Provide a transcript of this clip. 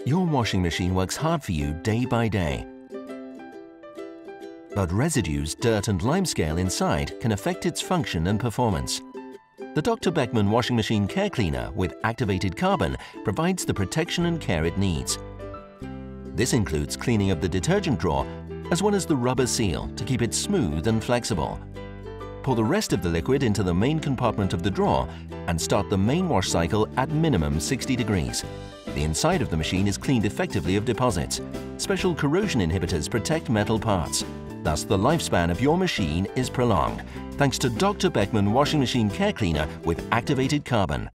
Your washing machine works hard for you day by day. But residues, dirt and limescale inside can affect its function and performance. The Dr. Beckmann washing machine care cleaner with activated carbon provides the protection and care it needs. This includes cleaning of the detergent drawer as well as the rubber seal to keep it smooth and flexible. Pour the rest of the liquid into the main compartment of the drawer and start the main wash cycle at minimum 60 degrees. The inside of the machine is cleaned effectively of deposits. Special corrosion inhibitors protect metal parts. Thus, the lifespan of your machine is prolonged, thanks to Dr. Beckmann Washing Machine Care Cleaner with activated carbon.